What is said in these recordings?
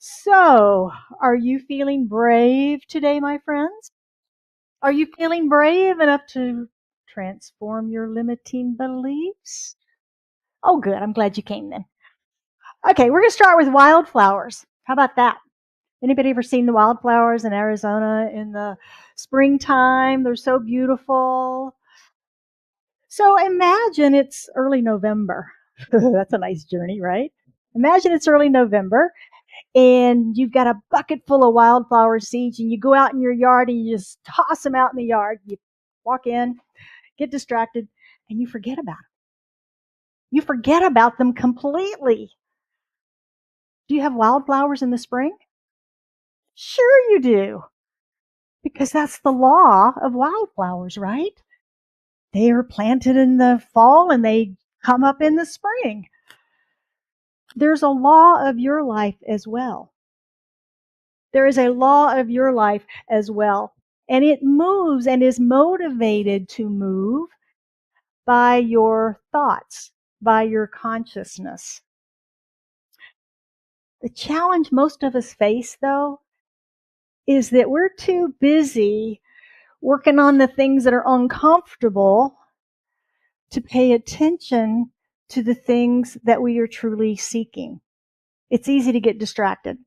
So, are you feeling brave today, my friends? Are you feeling brave enough to transform your limiting beliefs? Oh, good. I'm glad you came then. Okay, we're going to start with wildflowers. How about that? Anybody ever seen the wildflowers in Arizona in the springtime? They're so beautiful. So imagine it's early November. That's a nice journey, right? Imagine it's early November and you've got a bucket full of wildflower seeds and you go out in your yard and you just toss them out in the yard. You walk in, get distracted, and you forget about them. You forget about them completely. Do you have wildflowers in the spring? Sure you do, because that's the law of wildflowers, right? They are planted in the fall and they come up in the spring. There's a law of your life as well. There is a law of your life as well. And it moves and is motivated to move by your thoughts, by your consciousness. The challenge most of us face, though, is that we're too busy working on the things that are uncomfortable to pay attention to the things that we are truly seeking. It's easy to get distracted.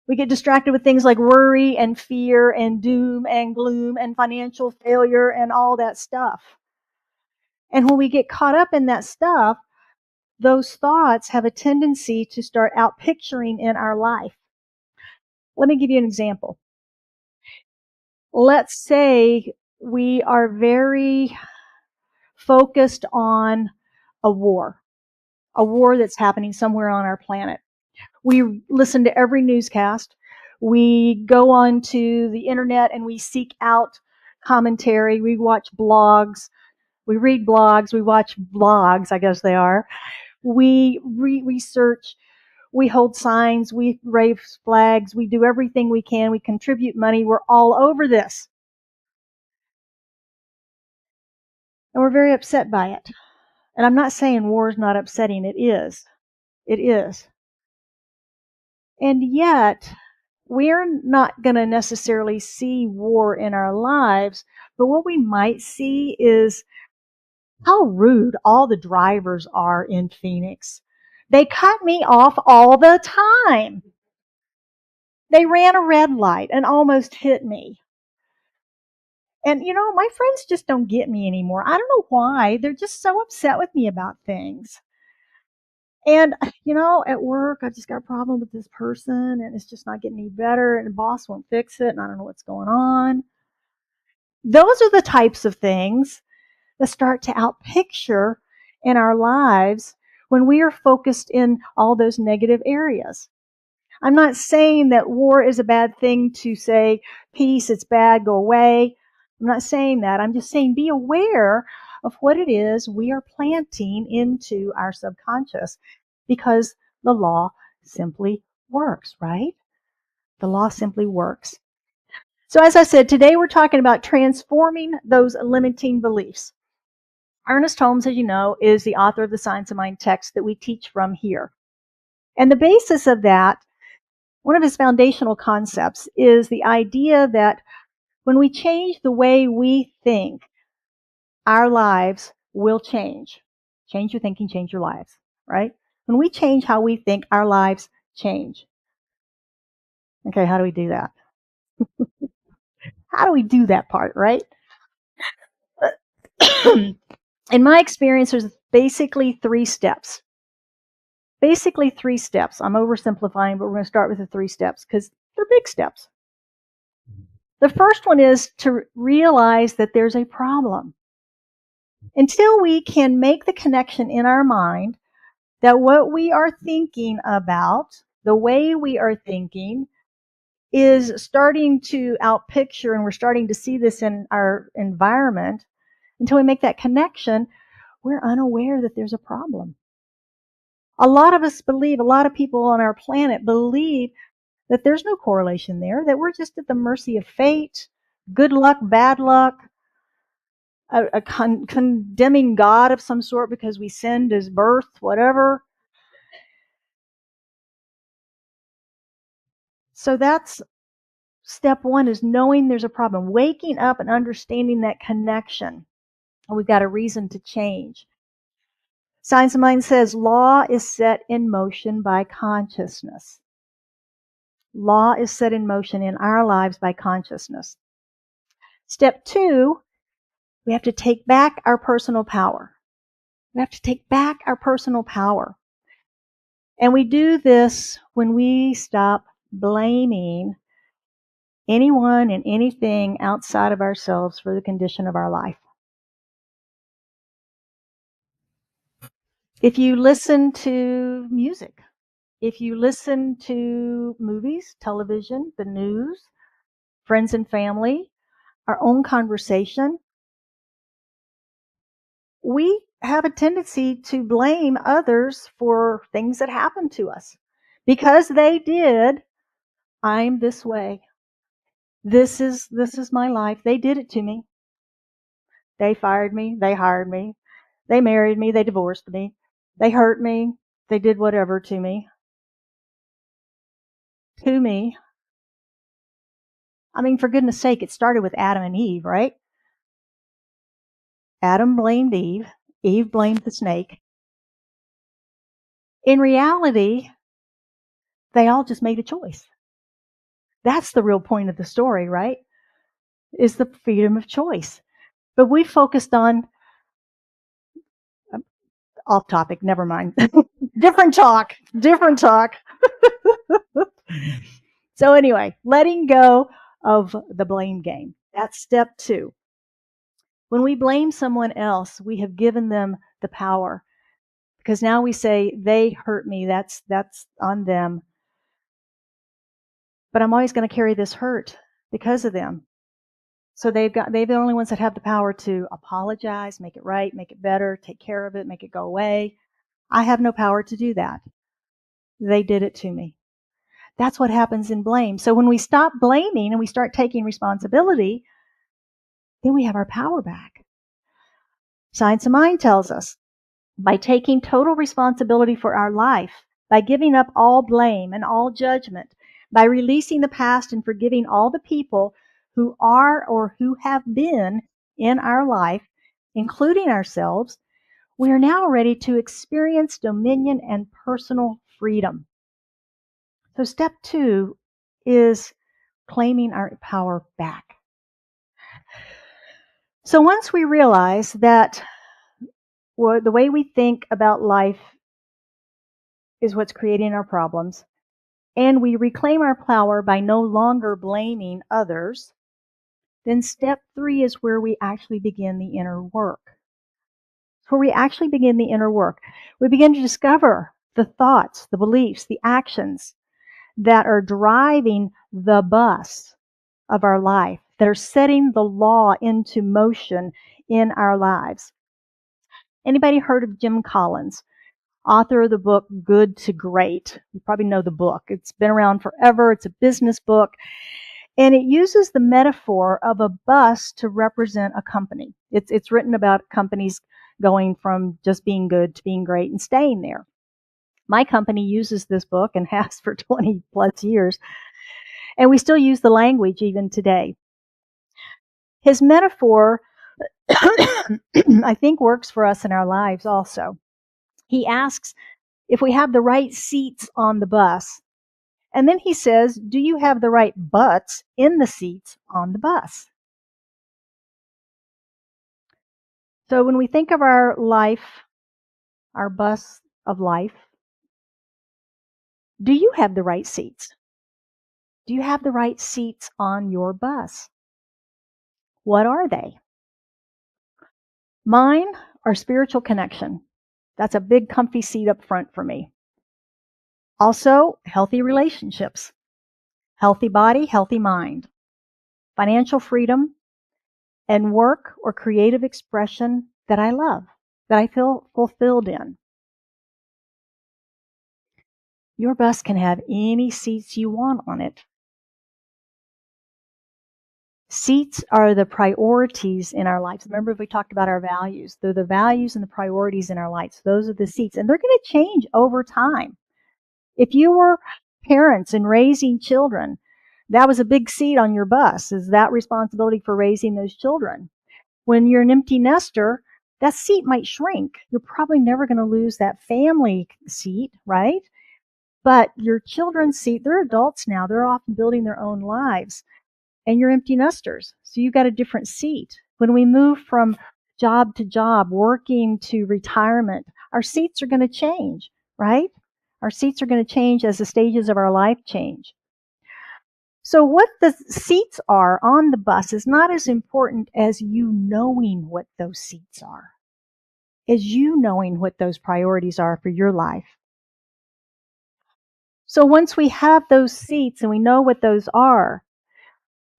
We get distracted with things like worry and fear and doom and gloom and financial failure and all that stuff. And when we get caught up in that stuff, those thoughts have a tendency to start out picturing in our life. Let me give you an example. Let's say we are very focused on a war that's happening somewhere on our planet. We listen to every newscast. We go on to the internet and we seek out commentary. We watch blogs. We read blogs. We watch blogs, I guess they are. We research. We hold signs. We raise flags. We do everything we can. We contribute money. We're all over this. And we're very upset by it. And I'm not saying war is not upsetting. It is. It is. And yet, we're not going to necessarily see war in our lives, but what we might see is how rude all the drivers are in Phoenix. They cut me off all the time. They ran a red light and almost hit me. And my friends just don't get me anymore. I don't know why. They're just so upset with me about things. And, at work, I just got a problem with this person and it's just not getting any better and the boss won't fix it and I don't know what's going on. Those are the types of things that start to outpicture in our lives when we are focused in all those negative areas. I'm not saying that war is a bad thing to say, peace, it's bad, go away. I'm not saying that. I'm just saying be aware of what it is we are planting into our subconscious because the law simply works, right? The law simply works. So as I said, today we're talking about transforming those limiting beliefs. Ernest Holmes, as you know, is the author of the Science of Mind text that we teach from here. And the basis of that, one of his foundational concepts, is the idea that when we change the way we think, our lives will change. Change your thinking, change your lives, right? When we change how we think, our lives change. Okay, how do we do that? How do we do that part, right? In my experience, there's basically three steps. Basically, three steps. I'm oversimplifying, but we're going to start with the three steps because they're big steps. The first one is to realize that there's a problem. Until we can make the connection in our mind that what we are thinking about, the way we are thinking, is starting to outpicture, and we're starting to see this in our environment, until we make that connection, we're unaware that there's a problem. A lot of us believe, a lot of people on our planet believe that there's no correlation there, that we're just at the mercy of fate, good luck, bad luck, a condemning God of some sort because we sinned as birth, whatever. So that's step one, is knowing there's a problem, waking up and understanding that connection. And we've got a reason to change. Science of Mind says law is set in motion by consciousness. Law is set in motion in our lives by consciousness. Step two, we have to take back our personal power. We have to take back our personal power. And we do this when we stop blaming anyone and anything outside of ourselves for the condition of our life. If you listen to music, if you listen to movies, television, the news, friends and family, our own conversation, we have a tendency to blame others for things that happen to us. Because they did, I'm this way. This is my life. They did it to me. They fired me. They hired me. They married me. They divorced me. They hurt me. They did whatever to me. To me. I mean, for goodness sake, it started with Adam and Eve, right? Adam blamed Eve. Eve blamed the snake. In reality, they all just made a choice. That's the real point of the story, right? Is the freedom of choice. But we focused on, off topic, never mind. Different talk. So anyway, letting go of the blame game. That's step two. When we blame someone else, we have given them the power. Because now we say, they hurt me, that's on them. But I'm always going to carry this hurt because of them. So they're the only ones that have the power to apologize, make it right, make it better, take care of it, make it go away. I have no power to do that. They did it to me. That's what happens in blame. So when we stop blaming and we start taking responsibility, then we have our power back. Science of Mind tells us, by taking total responsibility for our life, by giving up all blame and all judgment, by releasing the past and forgiving all the people who are or who have been in our life, including ourselves, we are now ready to experience dominion and personal freedom. So step two is claiming our power back. So once we realize that the way we think about life is what's creating our problems, and we reclaim our power by no longer blaming others, then step three is where we actually begin the inner work. Where we actually begin the inner work. We begin to discover the thoughts, the beliefs, the actions that are driving the bus of our life, that are setting the law into motion in our lives. Anybody heard of Jim Collins, author of the book Good to Great? You probably know the book. It's been around forever. It's a business book. And it uses the metaphor of a bus to represent a company. It's written about companies going from just being good to being great and staying there. My company uses this book and has for 20 plus years. And we still use the language even today. His metaphor, I think, works for us in our lives also. He asks if we have the right seats on the bus. And then he says, do you have the right butts in the seats on the bus? So when we think of our life, our bus of life, do you have the right seats? Do you have the right seats on your bus? What are they? Mine are spiritual connection. That's a big comfy seat up front for me. Also, healthy relationships, healthy body, healthy mind, financial freedom, and work or creative expression that I love, that I feel fulfilled in. Your bus can have any seats you want on it. Seats are the priorities in our lives. Remember, we talked about our values. They're the values and the priorities in our lives. Those are the seats, and they're going to change over time. If you were parents in raising children, that was a big seat on your bus, is that responsibility for raising those children. When you're an empty nester, that seat might shrink. You're probably never going to lose that family seat, right? But your children's seat, they're adults now. They're often building their own lives. And you're empty nesters. So you've got a different seat. When we move from job to job, working to retirement, our seats are going to change, right? Our seats are going to change as the stages of our life change. So what the seats are on the bus is not as important as you knowing what those seats are, as you knowing what those priorities are for your life. So once we have those seats and we know what those are,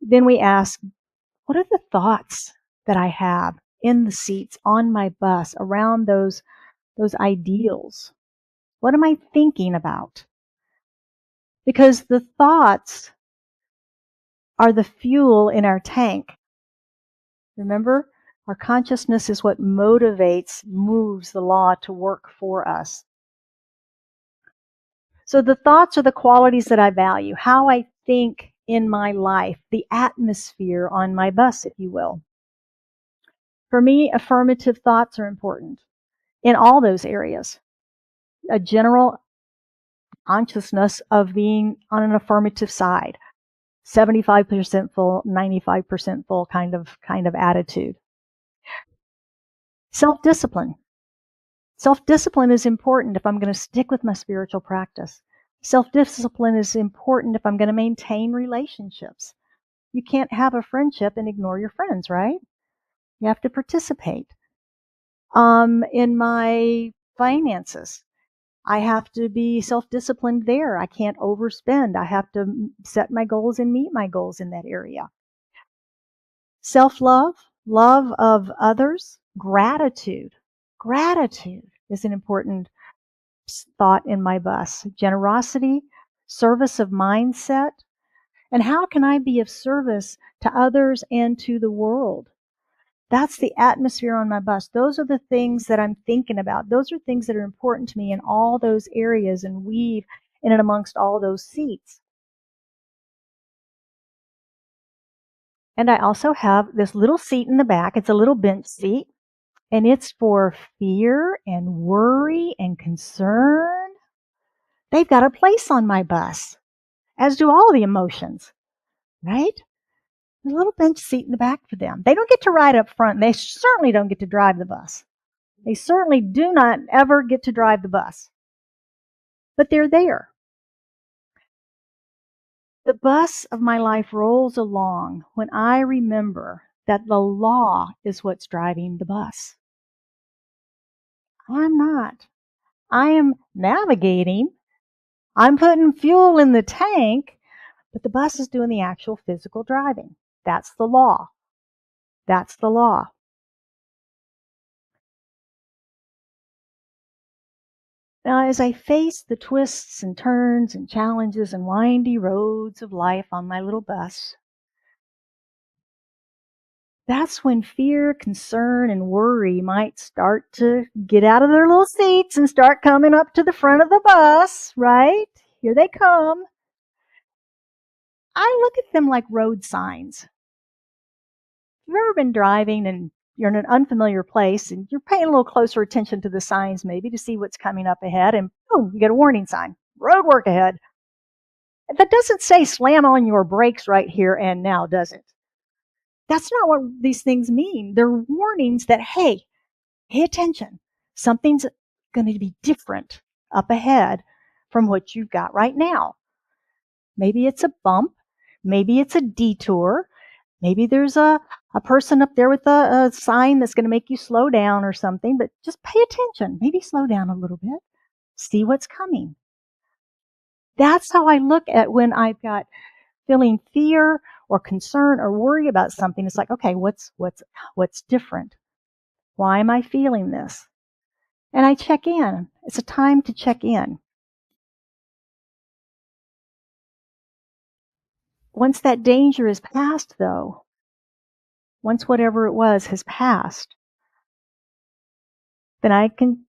then we ask, what are the thoughts that I have in the seats on my bus around those ideals? What am I thinking about? Because the thoughts are the fuel in our tank. Remember, our consciousness is what motivates, moves the law to work for us. So the thoughts are the qualities that I value, how I think in my life, the atmosphere on my bus, if you will. For me, affirmative thoughts are important in all those areas. A general consciousness of being on an affirmative side, 75% full, 95% full kind of attitude. Self-discipline. Self-discipline is important if I'm going to stick with my spiritual practice. Self-discipline is important if I'm going to maintain relationships. You can't have a friendship and ignore your friends, right? You have to participate. In my finances, I have to be self-disciplined there. I can't overspend. I have to set my goals and meet my goals in that area. Self-love, love of others, gratitude. Gratitude is an important thought in my bus. Generosity, service of mindset, and how can I be of service to others and to the world? That's the atmosphere on my bus. Those are the things that I'm thinking about. Those are things that are important to me in all those areas and weave in and amongst all those seats. And I also have this little seat in the back. It's a little bench seat, and it's for fear and worry and concern. They've got a place on my bus, as do all the emotions, right? There's a little bench seat in the back for them. They don't get to ride up front. They certainly don't get to drive the bus. They certainly do not ever get to drive the bus. But they're there. The bus of my life rolls along when I remember that the law is what's driving the bus. I'm not. I am navigating. I'm putting fuel in the tank, but the bus is doing the actual physical driving. That's the law. That's the law. Now, as I face the twists and turns and challenges and windy roads of life on my little bus, that's when fear, concern, and worry might start to get out of their little seats and start coming up to the front of the bus, right? Here they come. I look at them like road signs. You've ever been driving and you're in an unfamiliar place and you're paying a little closer attention to the signs maybe to see what's coming up ahead, and boom, you get a warning sign. Road work ahead. That doesn't say slam on your brakes right here and now, does it? That's not what these things mean. They're warnings that, hey, pay attention. Something's going to be different up ahead from what you've got right now. Maybe it's a bump. Maybe it's a detour. Maybe there's a person up there with a sign that's going to make you slow down or something, but just pay attention. Maybe slow down a little bit. See what's coming. That's how I look at when I've got feeling fear or concern or worry about something. It's like, okay, what's different? Why am I feeling this? And I check in. It's a time to check in. Once that danger is past, though, once whatever it was has passed, then I can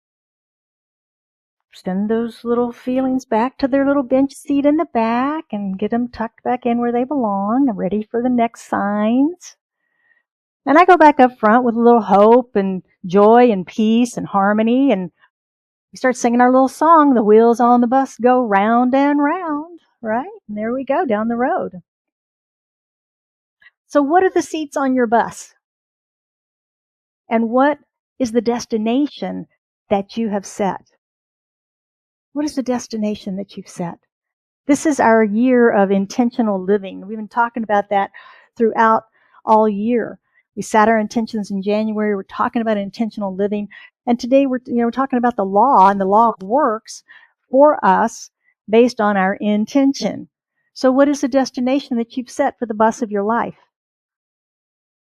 send those little feelings back to their little bench seat in the back and get them tucked back in where they belong and ready for the next signs. And I go back up front with a little hope and joy and peace and harmony, and we start singing our little song, "The wheels on the bus go round and round," right? And there we go down the road. So what are the seats on your bus? And what is the destination that you have set? What is the destination that you've set? This is our year of intentional living. We've been talking about that throughout all year. We set our intentions in January. We're talking about intentional living. And today we're talking about the law, and the law works for us based on our intention. So what is the destination that you've set for the bus of your life?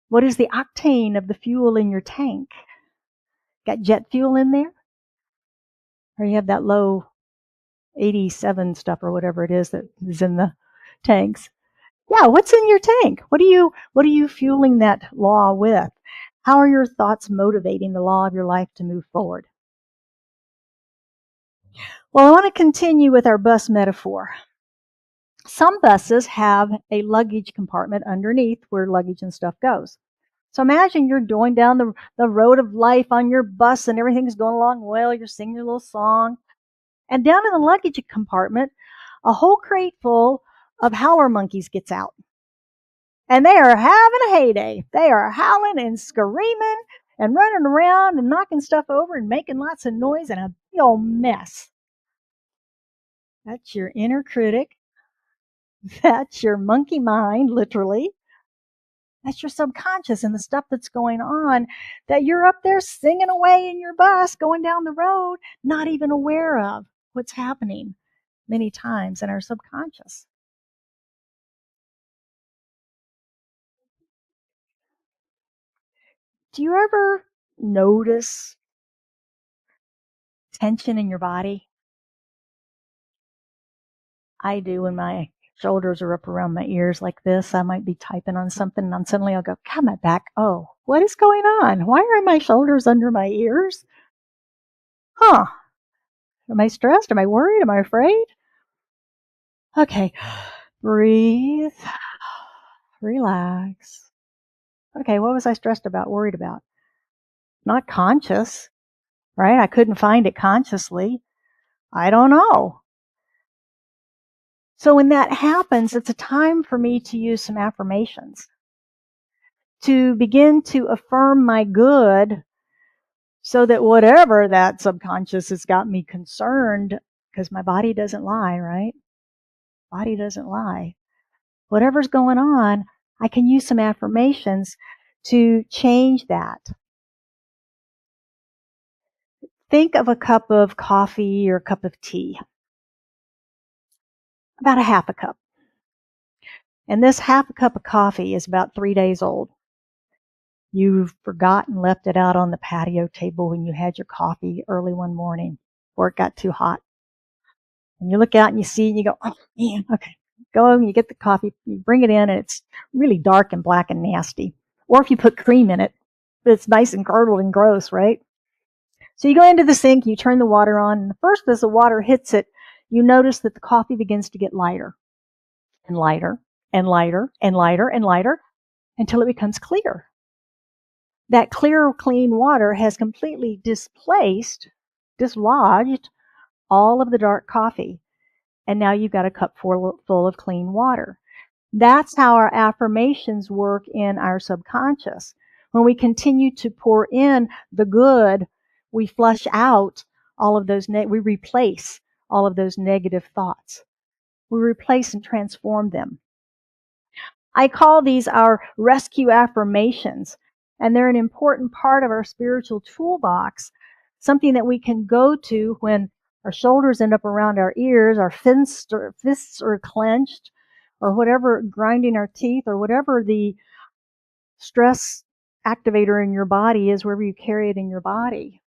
What is the octane of the fuel in your tank? Got jet fuel in there? Or you have that low 87 stuff or whatever it is that is in the tanks? Yeah, what's in your tank? What are you fueling that law with? How are your thoughts motivating the law of your life to move forward? Well, I want to continue with our bus metaphor. Some buses have a luggage compartment underneath where luggage and stuff goes. So imagine you're going down the road of life on your bus and everything's going along well. You're singing your little song. And down in the luggage compartment, a whole crate full of howler monkeys gets out. And they are having a heyday. They are howling and screaming and running around and knocking stuff over and making lots of noise and a big old mess. That's your inner critic. That's your monkey mind, literally. That's your subconscious and the stuff that's going on that you're up there singing away in your bus going down the road, not even aware of what's happening many times in our subconscious. Do you ever notice tension in your body? I do when my shoulders are up around my ears like this. I might be typing on something and then suddenly I'll go, God, my back. Oh, what is going on? Why are my shoulders under my ears? Huh. Am I stressed? Am I worried? Am I afraid? Okay. Breathe. Relax. Okay, what was I stressed about, worried about? Not conscious, right? I couldn't find it consciously. I don't know. So when that happens, it's a time for me to use some affirmations to begin to affirm my good so that whatever that subconscious has got me concerned, because my body doesn't lie, right? Body doesn't lie. Whatever's going on, I can use some affirmations to change that. Think of a cup of coffee or a cup of tea, about a half a cup. And this half a cup of coffee is about 3 days old. You've forgotten, left it out on the patio table when you had your coffee early one morning before it got too hot. And you look out and you see it and you go, oh man, okay. Go and you get the coffee, you bring it in and it's really dark and black and nasty. Or if you put cream in it, it's nice and curdled and gross, right? So you go into the sink, you turn the water on, and first as the water hits it, you notice that the coffee begins to get lighter and lighter and lighter and lighter and lighter until it becomes clear. That clear, clean water has completely dislodged all of the dark coffee. And now you've got a cup full of clean water. That's how our affirmations work in our subconscious. When we continue to pour in the good, we flush out all of those, we replace all of those negative thoughts. We replace and transform them. I call these our rescue affirmations, and they're an important part of our spiritual toolbox, something that we can go to when our shoulders end up around our ears, our fists are clenched, or whatever, grinding our teeth, or whatever the stress activator in your body is, wherever you carry it in your body.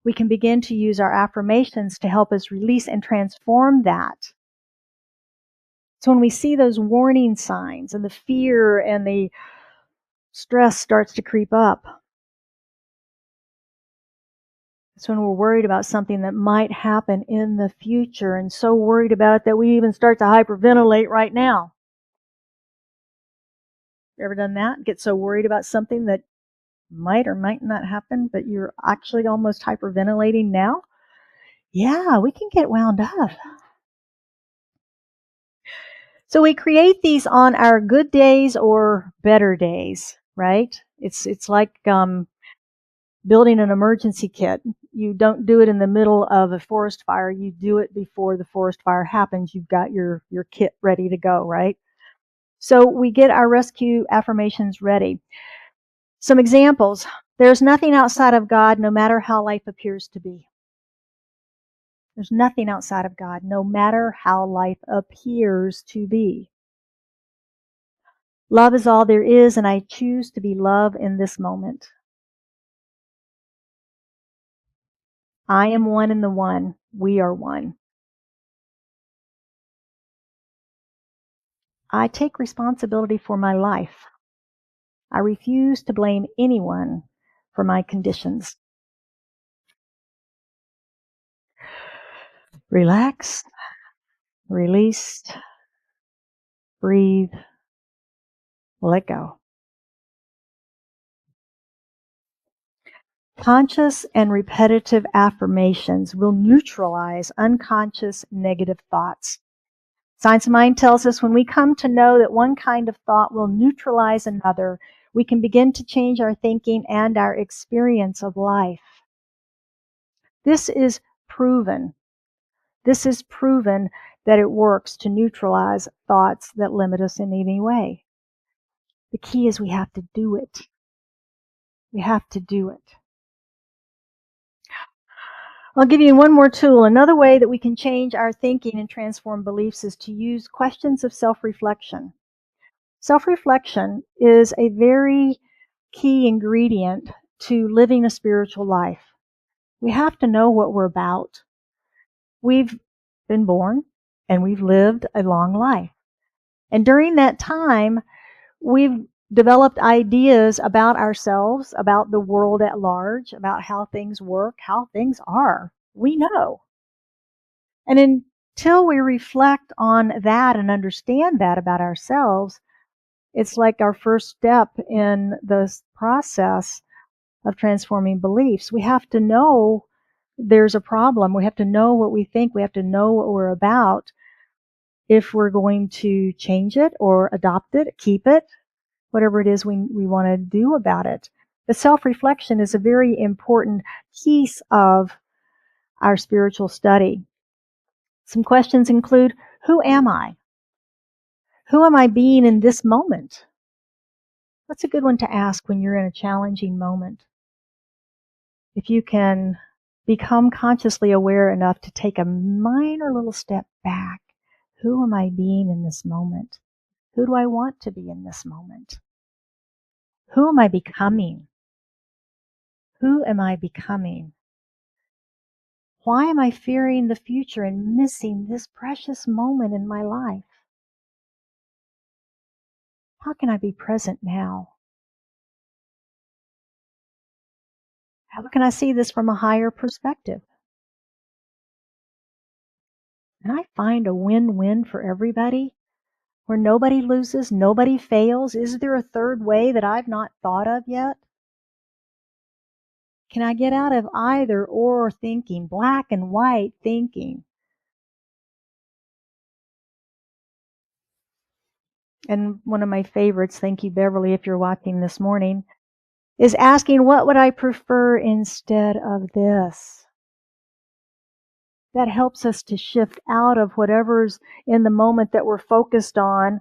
We can begin to use our affirmations to help us release and transform that. So when we see those warning signs and the fear and the stress starts to creep up, It's when we're worried about something that might happen in the future and so worried about it that we even start to hyperventilate right now. You ever done that? Get so worried about something that might or might not happen, but you're actually almost hyperventilating now? Yeah, we can get wound up. So we create these on our good days or better days, right? It's like building an emergency kit. You don't do it in the middle of a forest fire. You do it before the forest fire happens. You've got your kit ready to go, right? So we get our rescue affirmations ready. Some examples. There's nothing outside of God, no matter how life appears to be. There's nothing outside of God, no matter how life appears to be. Love is all there is, and I choose to be love in this moment. I am one in the one. We are one. I take responsibility for my life. I refuse to blame anyone for my conditions. Relax, release, breathe, let go. Conscious and repetitive affirmations will neutralize unconscious negative thoughts. Science of Mind tells us when we come to know that one kind of thought will neutralize another, we can begin to change our thinking and our experience of life. This is proven. This is proven that it works to neutralize thoughts that limit us in any way. The key is we have to do it. We have to do it. I'll give you one more tool. Another way that we can change our thinking and transform beliefs is to use questions of self-reflection. Self-reflection is a very key ingredient to living a spiritual life. We have to know what we're about. We've been born and we've lived a long life. And during that time, we've developed ideas about ourselves, about the world at large, about how things work, how things are. We know. And until we reflect on that and understand that about ourselves, it's like our first step in the process of transforming beliefs. We have to know there's a problem. We have to know what we think. We have to know what we're about if we're going to change it or adopt it, keep it, whatever it is we want to do about it. The self-reflection is a very important piece of our spiritual study. Some questions include, who am I? Who am I being in this moment? That's a good one to ask when you're in a challenging moment. If you can become consciously aware enough to take a minor little step back, who am I being in this moment? Who do I want to be in this moment? Who am I becoming? Who am I becoming? Why am I fearing the future and missing this precious moment in my life? How can I be present now? How can I see this from a higher perspective? Can I find a win-win for everybody where nobody loses, nobody fails? Is there a third way that I've not thought of yet? Can I get out of either or thinking, black and white thinking? And one of my favorites, thank you, Beverly, if you're watching this morning, is asking, what would I prefer instead of this? That helps us to shift out of whatever's in the moment that we're focused on,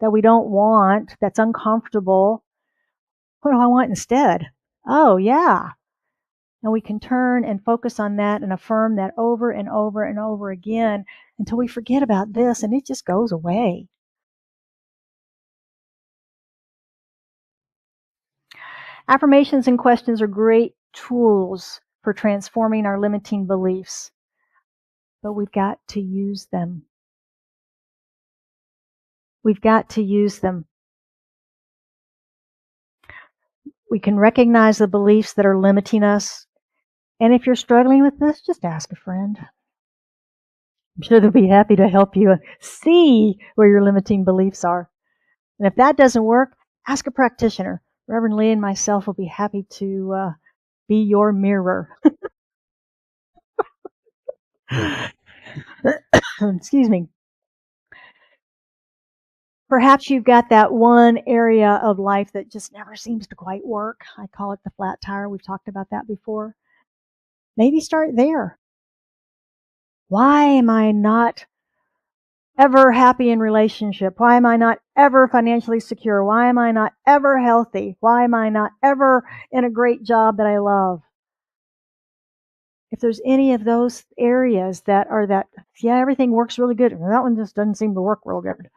that we don't want, that's uncomfortable. What do I want instead? Oh, yeah. And we can turn and focus on that and affirm that over and over and over again until we forget about this and it just goes away. Affirmations and questions are great tools for transforming our limiting beliefs, but we've got to use them. We've got to use them. We can recognize the beliefs that are limiting us And if you're struggling with this, just ask a friend. I'm sure they'll be happy to help you see where your limiting beliefs are. And if that doesn't work, ask a practitioner. Reverend Lee and myself will be happy to be your mirror. Excuse me. Perhaps you've got that one area of life that just never seems to quite work. I call it the flat tire. We've talked about that before. Maybe start there. Why am I not ever happy in relationship? Why am I not ever financially secure? Why am I not ever healthy? Why am I not ever in a great job that I love? If there's any of those areas that are that, yeah, everything works really good. That one just doesn't seem to work real good.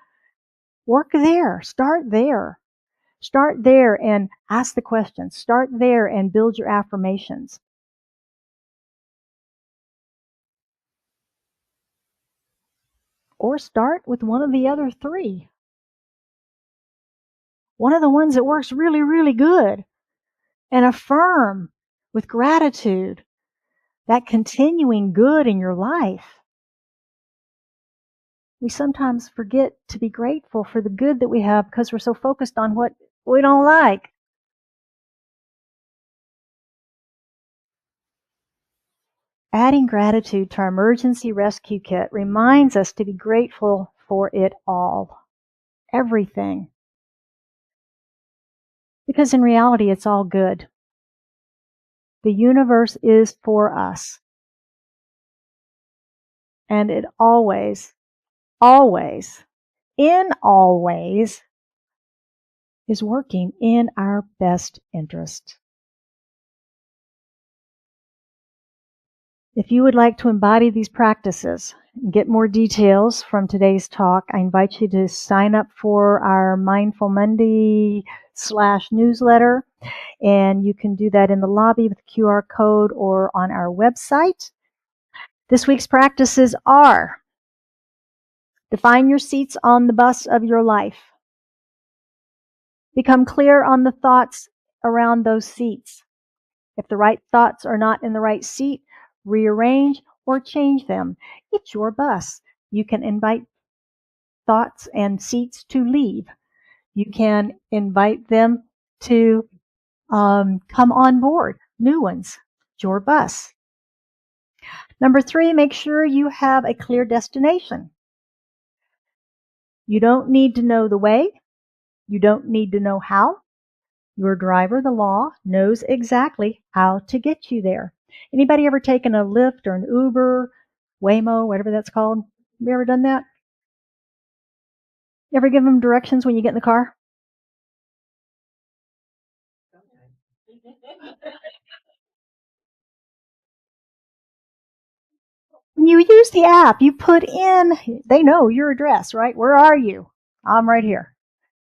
Work there. Start there. Start there and ask the questions. Start there and build your affirmations. Or start with one of the other three. One of the ones that works really, really good. And affirm with gratitude that continuing good in your life. We sometimes forget to be grateful for the good that we have because we're so focused on what we don't like. Adding gratitude to our emergency rescue kit reminds us to be grateful for it all. Everything. Because in reality, it's all good. The universe is for us. And it always, always, in all ways, is working in our best interest. If you would like to embody these practices and get more details from today's talk, I invite you to sign up for our Mindful Monday /newsletter. And you can do that in the lobby with the QR code or on our website. This week's practices are: define your seats on the bus of your life. Become clear on the thoughts around those seats. If the right thoughts are not in the right seat, rearrange or change them. It's your bus. You can invite thoughts and seats to leave. You can invite them to come on board, new ones. It's your bus. Number 3, make sure you have a clear destination. You don't need to know the way. You don't need to know how. Your driver, the law, knows exactly how to get you there. Anybody ever taken a Lyft or an Uber, Waymo, whatever that's called? Have you ever done that? You ever give them directions when you get in the car? When you use the app, you put in, they know your address, right? Where are you? I'm right here.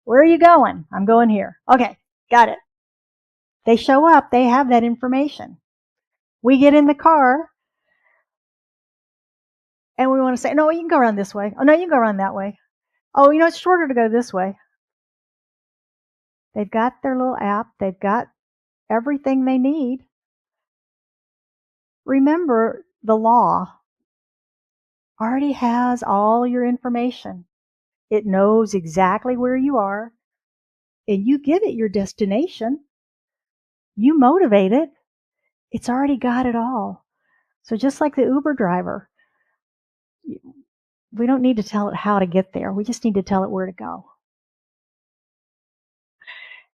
Where are you going? I'm going here. Okay, got it. They show up, they have that information. We get in the car and we want to say, no, you can go around this way. Oh, no, you can go around that way. Oh, it's shorter to go this way. They've got their little app. They've got everything they need. Remember, the law already has all your information. It knows exactly where you are, and you give it your destination. You motivate it. It's already got it all. So just like the Uber driver, we don't need to tell it how to get there. We just need to tell it where to go.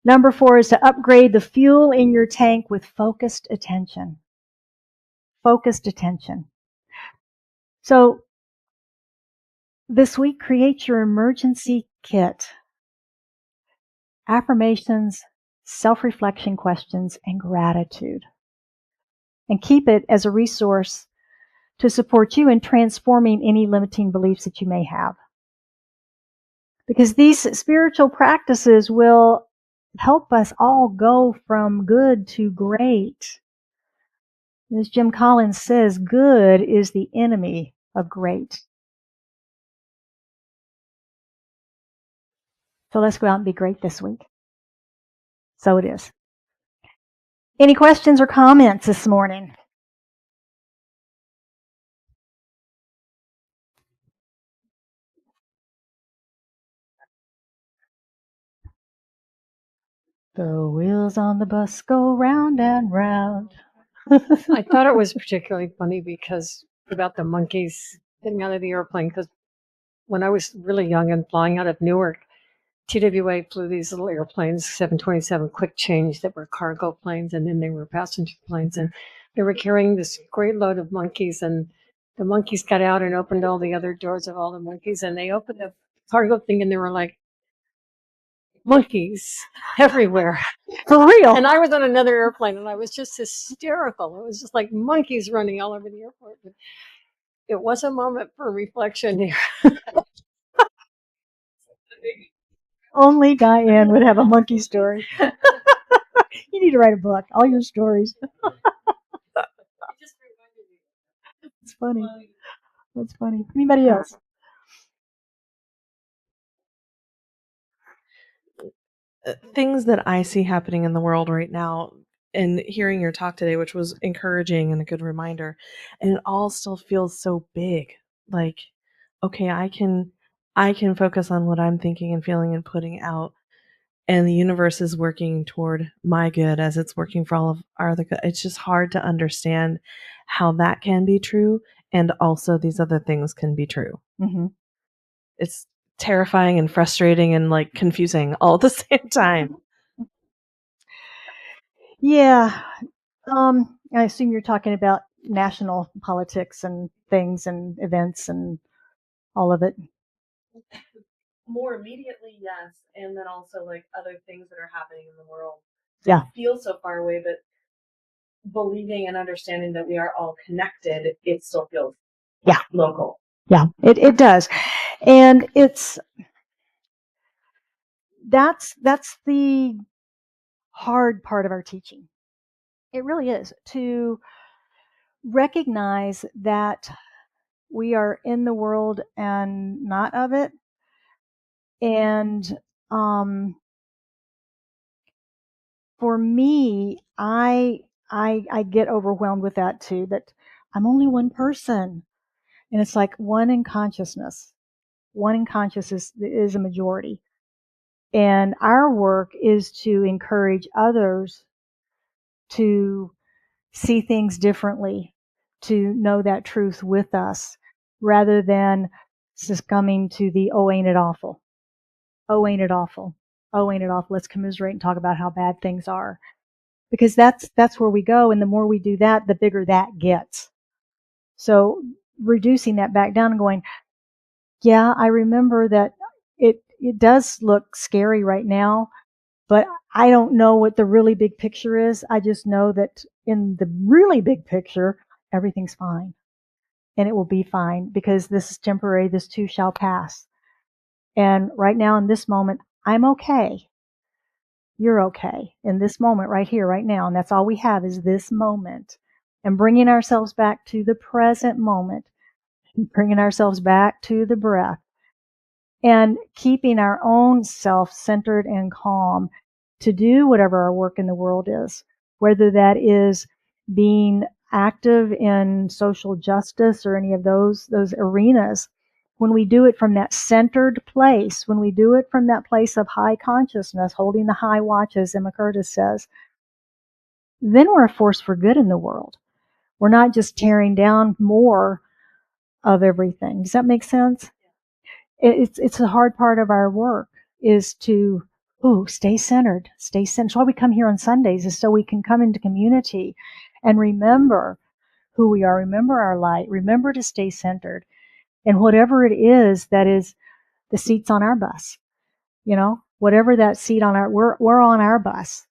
Number 4 is to upgrade the fuel in your tank with focused attention. Focused attention. So this week, create your emergency kit. Affirmations, self-reflection questions, and gratitude. And keep it as a resource to support you in transforming any limiting beliefs that you may have. Because these spiritual practices will help us all go from good to great. As Jim Collins says, good is the enemy of great. So let's go out and be great this week. So it is. Any questions or comments this morning? The wheels on the bus go round and round. I thought it was particularly funny because about the monkeys getting out of the airplane, because when I was really young and flying out of Newark, TWA flew these little airplanes, 727 quick change, that were cargo planes, and then they were passenger planes, and they were carrying this great load of monkeys, and the monkeys got out and opened all the other doors of all the monkeys, and they opened the cargo thing, and they were like, monkeys everywhere. For real. And I was on another airplane, and I was just hysterical. It was just like monkeys running all over the airport. But it was a moment for reflection here. Only Diane would have a monkey story. You need to write a book. All your stories. It's funny. That's funny. Anybody else? Things that I see happening in the world right now, and hearing your talk today, which was encouraging and a good reminder, and it all still feels so big. Like, okay, I can focus on what I'm thinking and feeling and putting out, and the universe is working toward my good as it's working for all of our other good. It's just hard to understand how that can be true, and also these other things can be true. Mm-hmm. It's terrifying and frustrating and like confusing all at the same time. Yeah. I assume you're talking about national politics and things and events and all of it. More immediately, yes, and then also like other things that are happening in the world. Yeah. It feels so far away, but believing and understanding that we are all connected, it still feels local. Yeah, it does. And that's the hard part of our teaching. It really is, to recognize that we are in the world and not of it. And for me, I get overwhelmed with that too, that I'm only one person. And it's like one in consciousness. One in consciousness is a majority. And our work is to encourage others to see things differently, to know that truth with us, rather than succumbing to the, oh, ain't it awful? Oh, ain't it awful? Oh, ain't it awful? Let's commiserate and talk about how bad things are. Because that's where we go. And the more we do that, the bigger that gets. So reducing that back down and going, yeah, I remember that it does look scary right now, but I don't know what the really big picture is. I just know that in the really big picture, everything's fine. And it will be fine, because this is temporary. This too shall pass. And right now in this moment, I'm okay. You're okay in this moment right here, right now. And that's all we have, is this moment. And bringing ourselves back to the present moment, bringing ourselves back to the breath, and keeping our own self centered and calm to do whatever our work in the world is, whether that is being active in social justice or any of those arenas. When we do it from that centered place, when we do it from that place of high consciousness, holding the high watch, as Emma Curtis says, then we're a force for good in the world. We're not just tearing down more of everything. Does that make sense? It's a hard part of our work, is to stay centered. That's why we come here on Sundays, is so we can come into community and remember who we are, remember our light, remember to stay centered. And whatever it is that is the seats on our bus, whatever that seat on we're on our bus,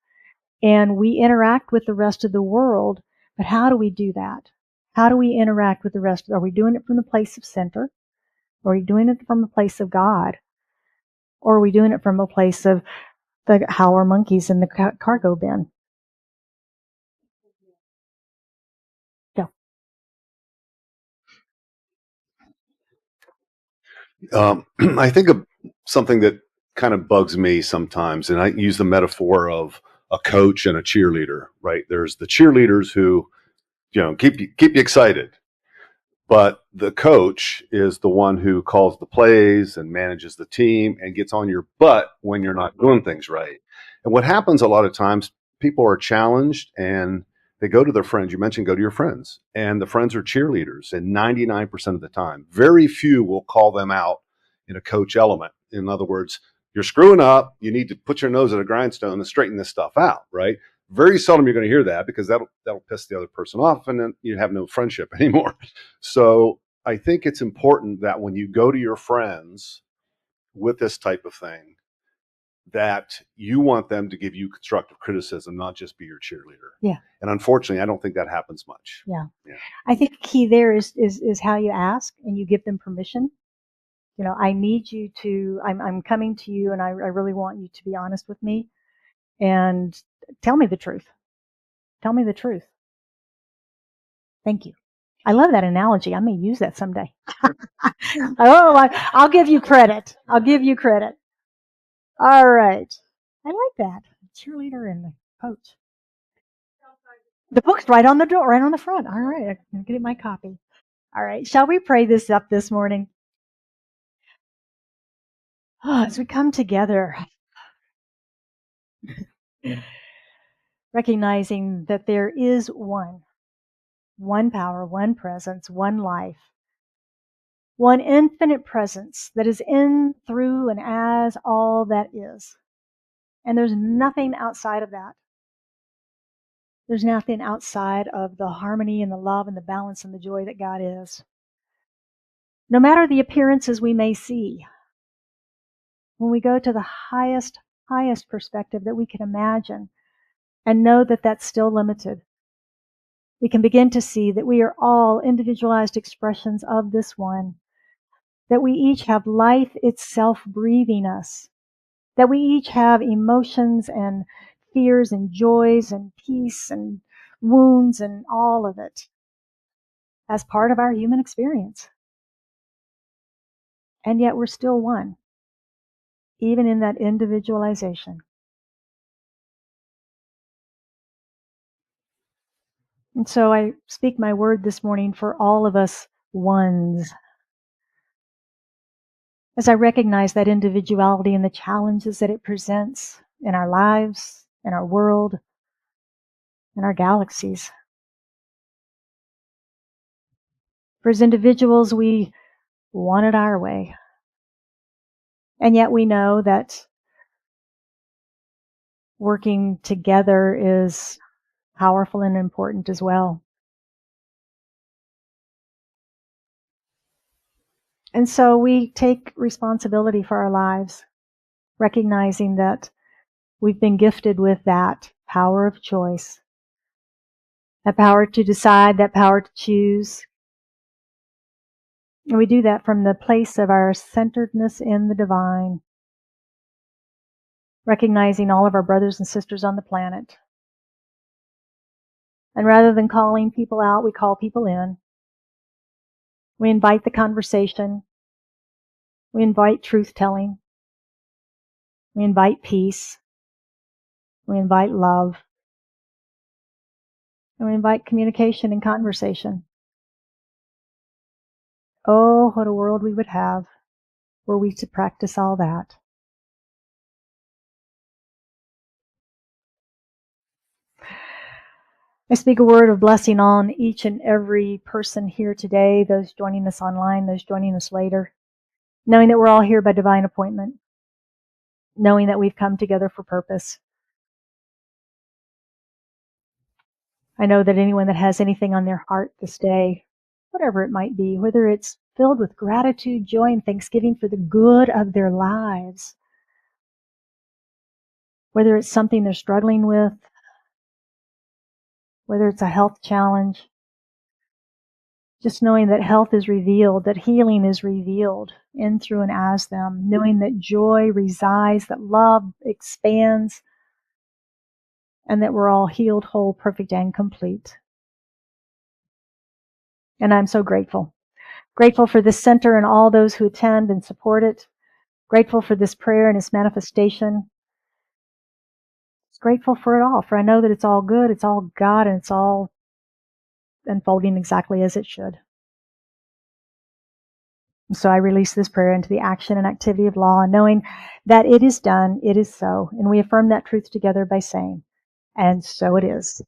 and we interact with the rest of the world. But how do we do that? How do we interact with the rest? Are we doing it from the place of center? Are we doing it from a place of God? Or are we doing it from a place of the howler monkeys in the cargo bin? Yeah. I think of something that kind of bugs me sometimes, and I use the metaphor of a coach and a cheerleader, right? There's the cheerleaders who, keep you excited, but the coach is the one who calls the plays and manages the team and gets on your butt when you're not doing things right. And what happens a lot of times, people are challenged and they go to their friends. You mentioned go to your friends, and the friends are cheerleaders. And 99% of the time, very few will call them out in a coach element. In other words, you're screwing up. You need to put your nose at a grindstone and straighten this stuff out, right? Very seldom you're going to hear that, because that'll piss the other person off, and then you have no friendship anymore. So I think it's important that when you go to your friends with this type of thing, that you want them to give you constructive criticism, not just be your cheerleader. Yeah. And unfortunately, I don't think that happens much. Yeah. Yeah. I think the key there is how you ask and you give them permission. You know, I need you to, I'm coming to you, and I really want you to be honest with me and tell me the truth. Tell me the truth. Thank you. I love that analogy. I may use that someday. I'll give you credit. I'll give you credit. All right. I like that. Cheerleader and the coach. The book's right on the door, right on the front. All right. I'm getting my copy. All right. Shall we pray this up this morning? Oh, as we come together, recognizing that there is one power, one presence, one life, one infinite presence that is in, through, and as all that is. And there's nothing outside of that. There's nothing outside of the harmony and the love and the balance and the joy that God is. No matter the appearances we may see, when we go to the highest perspective that we can imagine and know that that's still limited, we can begin to see that we are all individualized expressions of this one, that we each have life itself breathing us, that we each have emotions and fears and joys and peace and wounds and all of it as part of our human experience. And yet we're still one, even in that individualization. And so I speak my word this morning for all of us ones, as I recognize that individuality and the challenges that it presents in our lives, in our world, in our galaxies. For as individuals, we want it our way. And yet we know that working together is powerful and important as well. And so we take responsibility for our lives, recognizing that we've been gifted with that power of choice, that power to decide, that power to choose. And we do that from the place of our centeredness in the divine, recognizing all of our brothers and sisters on the planet. And rather than calling people out, we call people in. We invite the conversation. We invite truth-telling. We invite peace. We invite love. And we invite communication and conversation. Oh, what a world we would have were we to practice all that. I speak a word of blessing on each and every person here today, those joining us online, those joining us later, knowing that we're all here by divine appointment, knowing that we've come together for purpose. I know that anyone that has anything on their heart this day, whatever it might be, whether it's filled with gratitude, joy, and thanksgiving for the good of their lives, whether it's something they're struggling with, whether it's a health challenge, just knowing that health is revealed, that healing is revealed in, through, and as them, knowing that joy resides, that love expands, and that we're all healed, whole, perfect, and complete. And I'm so grateful. Grateful for this center and all those who attend and support it. Grateful for this prayer and its manifestation. Grateful for it all, for I know that it's all good, it's all God, and it's all unfolding exactly as it should. So I release this prayer into the action and activity of law, knowing that it is done, it is so, and we affirm that truth together by saying, and so it is.